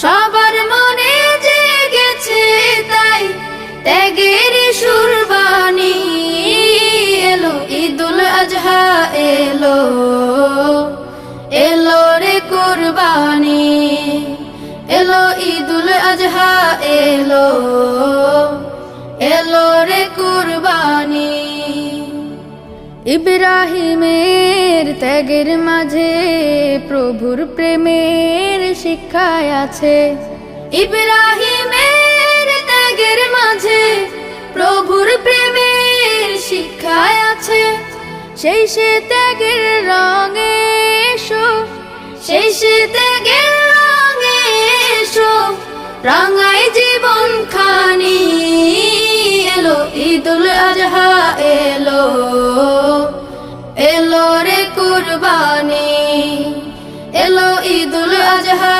সবার মনে জেগেছে তাই ত্যাগের সুরবানি। এলো ঈদুল আজহা এলো, এলো রে কুরবানি। এলো ঈদুল আজহা এলো, এলো রে কুরবানি। ইব্রাহিমের ত্যাগের মাঝে প্রভুর প্রেমের শিক্ষায় আছে। ইব্রাহিমের ত্যাগের মাঝে প্রভুর প্রেমের শিক্ষায় আছে। সেই সে ত্যাগের রঙে এসো, সেই সে ত্যাগের রঙে এসো, রাঙাই জীবন খানি। এলো ঈদুল আজহা এলো, এলো রে কুরবানি। এলো ঈদুল আজহা